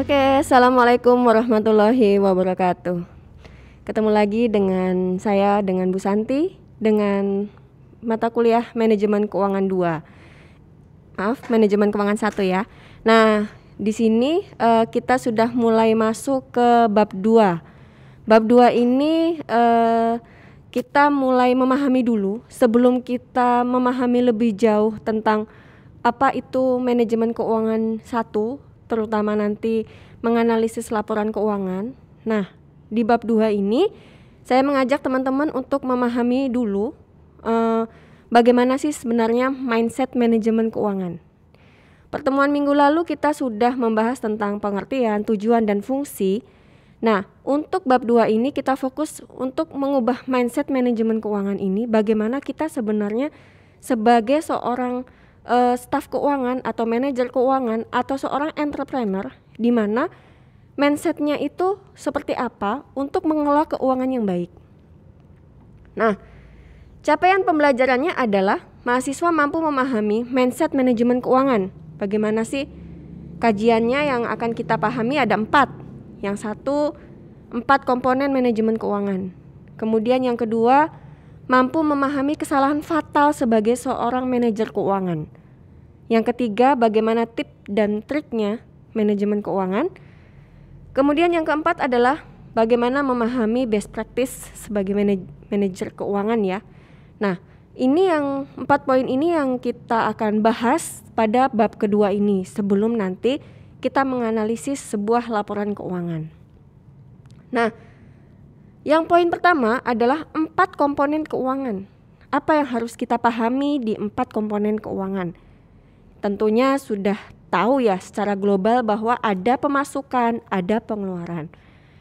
Oke, assalamualaikum warahmatullahi wabarakatuh. Ketemu lagi dengan saya, dengan Bu Santi, dengan mata kuliah Manajemen Keuangan 2. Maaf, Manajemen Keuangan 1 ya. Nah, di sini kita sudah mulai masuk ke bab 2. Bab 2 ini kita mulai memahami dulu sebelum kita memahami lebih jauh tentang apa itu manajemen keuangan 1, terutama nanti menganalisis laporan keuangan. Nah, di bab 2 ini saya mengajak teman-teman untuk memahami dulu bagaimana sih sebenarnya mindset manajemen keuangan. Pertemuan minggu lalu kita sudah membahas tentang pengertian, tujuan, dan fungsi. Nah, untuk bab 2 ini kita fokus untuk mengubah mindset manajemen keuangan ini, bagaimana kita sebenarnya sebagai seorang staf keuangan atau manajer keuangan atau seorang entrepreneur, di mana mindsetnya itu seperti apa untuk mengelola keuangan yang baik. Nah, capaian pembelajarannya adalah mahasiswa mampu memahami mindset manajemen keuangan. Bagaimana sih kajiannya? Yang akan kita pahami ada 4. Yang satu, 4 komponen manajemen keuangan. Kemudian yang kedua, mampu memahami kesalahan fatal sebagai seorang manajer keuangan. Yang ketiga, bagaimana tips dan triknya manajemen keuangan. Kemudian yang keempat adalah bagaimana memahami best practice sebagai manajer keuangan ya. Nah, ini yang 4 poin ini yang kita akan bahas pada bab kedua ini sebelum nanti kita menganalisis sebuah laporan keuangan. Nah, yang poin pertama adalah 4 komponen keuangan. Apa yang harus kita pahami di 4 komponen keuangan? Tentunya sudah tahu ya secara global bahwa ada pemasukan, ada pengeluaran.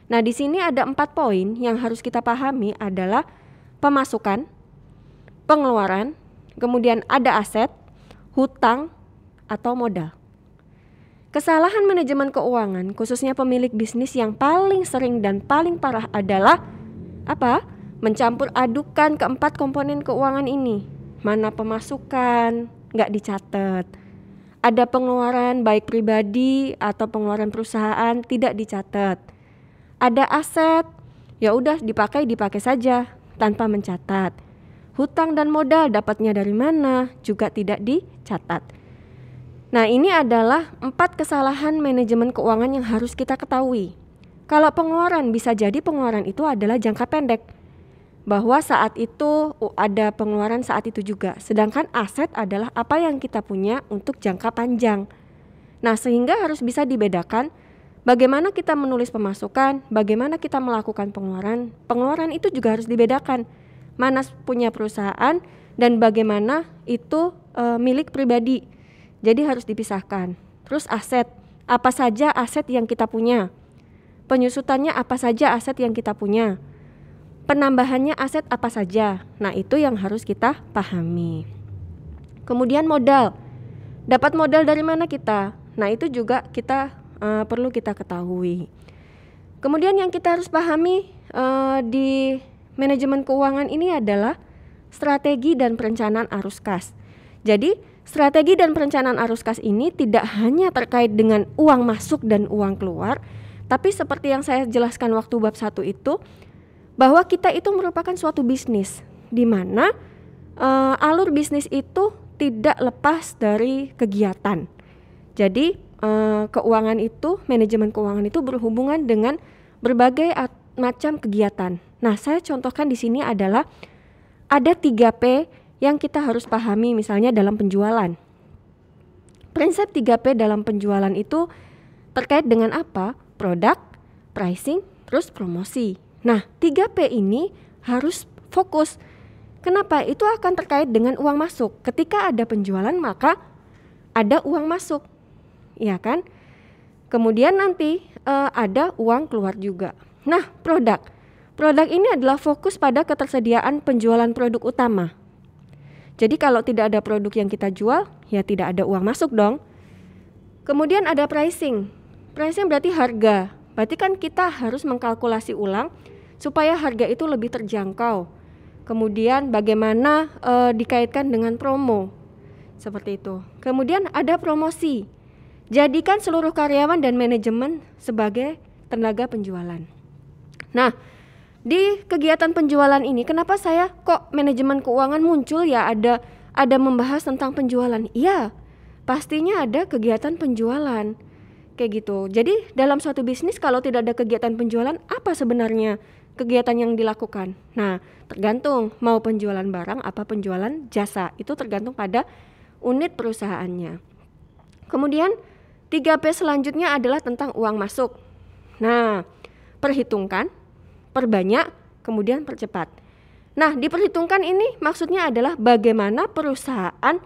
Nah, di sini ada 4 poin yang harus kita pahami adalah pemasukan, pengeluaran, kemudian ada aset, hutang, atau modal. Kesalahan manajemen keuangan, khususnya pemilik bisnis yang paling sering dan paling parah adalah apa? Mencampur adukan keempat komponen keuangan ini. Mana pemasukan, nggak dicatat. Ada pengeluaran baik pribadi atau pengeluaran perusahaan tidak dicatat. Ada aset, ya udah dipakai saja tanpa mencatat. Hutang dan modal dapatnya dari mana juga tidak dicatat. Nah, ini adalah 4 kesalahan manajemen keuangan yang harus kita ketahui. Kalau pengeluaran, bisa jadi pengeluaran itu adalah jangka pendek, bahwa saat itu ada pengeluaran saat itu juga. Sedangkan aset adalah apa yang kita punya untuk jangka panjang. Nah, sehingga harus bisa dibedakan bagaimana kita menulis pemasukan, bagaimana kita melakukan pengeluaran. Pengeluaran itu juga harus dibedakan, mana punya perusahaan dan bagaimana itu milik pribadi. Jadi harus dipisahkan. Terus aset, apa saja aset yang kita punya. Penyusutannya apa saja aset yang kita punya. Penambahannya aset apa saja. Nah, itu yang harus kita pahami. Kemudian modal. Dapat modal dari mana kita? Nah, itu juga kita perlu kita ketahui. Kemudian yang kita harus pahami di manajemen keuangan ini adalah strategi dan perencanaan arus kas. Jadi, strategi dan perencanaan arus kas ini tidak hanya terkait dengan uang masuk dan uang keluar, tapi seperti yang saya jelaskan waktu bab 1 itu, bahwa kita itu merupakan suatu bisnis, di mana alur bisnis itu tidak lepas dari kegiatan. Jadi, keuangan itu, manajemen keuangan itu berhubungan dengan berbagai macam kegiatan. Nah, saya contohkan di sini adalah ada 3P yang kita harus pahami misalnya dalam penjualan. Prinsip 3P dalam penjualan itu terkait dengan apa? Produk, pricing, terus promosi. Nah, 3P ini harus fokus. Kenapa? Itu akan terkait dengan uang masuk. Ketika ada penjualan maka ada uang masuk, ya kan? Kemudian nanti ada uang keluar juga. Nah, produk ini adalah fokus pada ketersediaan penjualan produk utama. Jadi kalau tidak ada produk yang kita jual, ya tidak ada uang masuk dong. Kemudian ada pricing. Pricing berarti harga. Berarti kan kita harus mengkalkulasi ulang supaya harga itu lebih terjangkau. Kemudian bagaimana dikaitkan dengan promo. Seperti itu. Kemudian ada promosi. Jadikan seluruh karyawan dan manajemen sebagai tenaga penjualan. Nah, di kegiatan penjualan ini kenapa saya kok manajemen keuangan muncul ya, ada membahas tentang penjualan. Iya, pastinya ada kegiatan penjualan kayak gitu. Jadi dalam suatu bisnis kalau tidak ada kegiatan penjualan, apa sebenarnya kegiatan yang dilakukan? Nah, tergantung mau penjualan barang apa penjualan jasa, itu tergantung pada unit perusahaannya. Kemudian 3P selanjutnya adalah tentang uang masuk. Nah, perhitungkan, perbanyak, kemudian percepat. Nah, diperhitungkan ini maksudnya adalah bagaimana perusahaan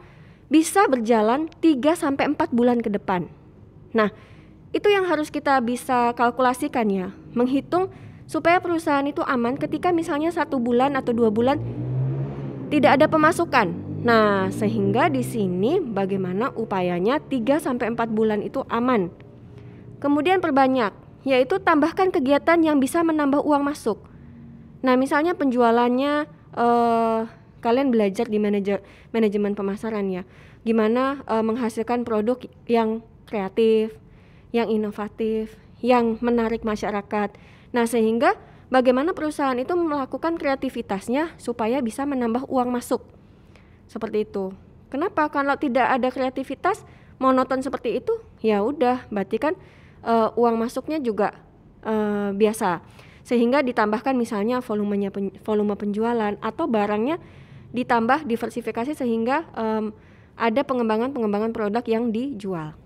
bisa berjalan 3-4 bulan ke depan. Nah, itu yang harus kita bisa kalkulasikan ya, menghitung supaya perusahaan itu aman ketika misalnya 1 bulan atau 2 bulan tidak ada pemasukan. Nah, sehingga di sini bagaimana upayanya 3-4 bulan itu aman. Kemudian perbanyak, yaitu tambahkan kegiatan yang bisa menambah uang masuk. Nah, misalnya penjualannya kalian belajar di manajemen pemasaran ya, gimana menghasilkan produk yang kreatif, yang inovatif, yang menarik masyarakat. Nah, sehingga bagaimana perusahaan itu melakukan kreativitasnya supaya bisa menambah uang masuk. Seperti itu. Kenapa? Kalau tidak ada kreativitas, monoton seperti itu, ya udah, berarti kan uang masuknya juga biasa. Sehingga ditambahkan misalnya volume penjualan atau barangnya ditambah diversifikasi sehingga ada pengembangan produk yang dijual.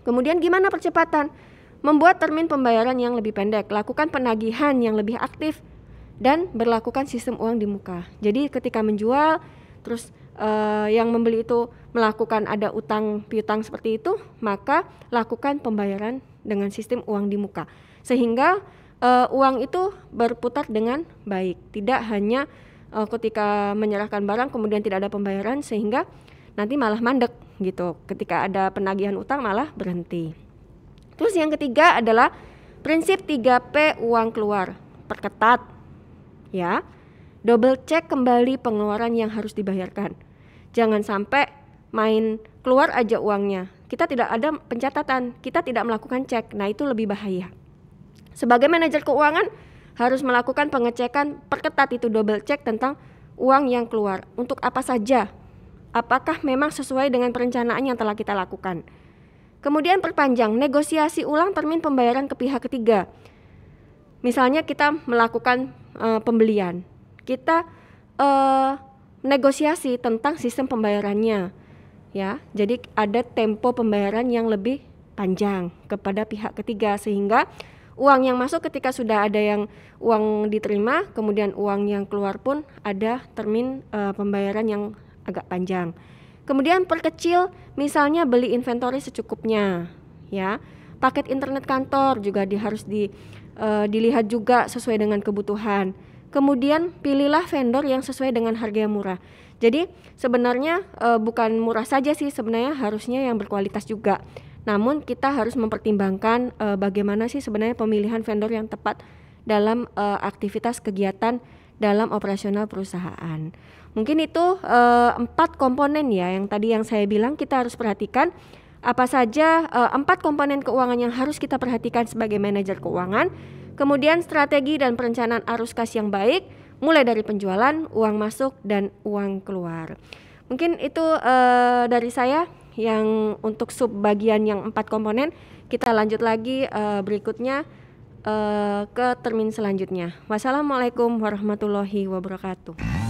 Kemudian gimana percepatan? Membuat termin pembayaran yang lebih pendek, lakukan penagihan yang lebih aktif, dan berlakukan sistem uang di muka. Jadi ketika menjual, terus yang membeli itu melakukan ada utang piutang seperti itu, maka lakukan pembayaran dengan sistem uang di muka. Sehingga uang itu berputar dengan baik, tidak hanya ketika menyerahkan barang kemudian tidak ada pembayaran sehingga nanti malah mandek gitu. Ketika ada penagihan utang malah berhenti. Terus yang ketiga adalah prinsip 3P uang keluar, perketat ya. Double cek kembali pengeluaran yang harus dibayarkan. Jangan sampai main keluar aja uangnya. Kita tidak ada pencatatan, kita tidak melakukan cek. Nah, itu lebih bahaya. Sebagai manajer keuangan harus melakukan pengecekan perketat, itu double cek tentang uang yang keluar. Untuk apa saja? Apakah memang sesuai dengan perencanaan yang telah kita lakukan? Kemudian perpanjang, negosiasi ulang termin pembayaran ke pihak ketiga. Misalnya kita melakukan pembelian, kita negosiasi tentang sistem pembayarannya, ya. Jadi ada tempo pembayaran yang lebih panjang kepada pihak ketiga sehingga uang yang masuk ketika sudah ada yang uang diterima, kemudian uang yang keluar pun ada termin pembayaran yang agak panjang. Kemudian perkecil, misalnya beli inventory secukupnya, ya. Paket internet kantor juga harus dilihat juga sesuai dengan kebutuhan. Kemudian pilihlah vendor yang sesuai dengan harga yang murah. Jadi sebenarnya bukan murah saja sih, sebenarnya harusnya yang berkualitas juga. Namun kita harus mempertimbangkan bagaimana sih sebenarnya pemilihan vendor yang tepat dalam aktivitas kegiatan dalam operasional perusahaan. Mungkin itu 4 komponen ya yang tadi yang saya bilang kita harus perhatikan. Apa saja 4 komponen keuangan yang harus kita perhatikan sebagai manajer keuangan. Kemudian strategi dan perencanaan arus kas yang baik, mulai dari penjualan, uang masuk, dan uang keluar. Mungkin itu dari saya yang untuk sub bagian yang 4 komponen. Kita lanjut lagi berikutnya ke termin selanjutnya. Wassalamualaikum warahmatullahi wabarakatuh.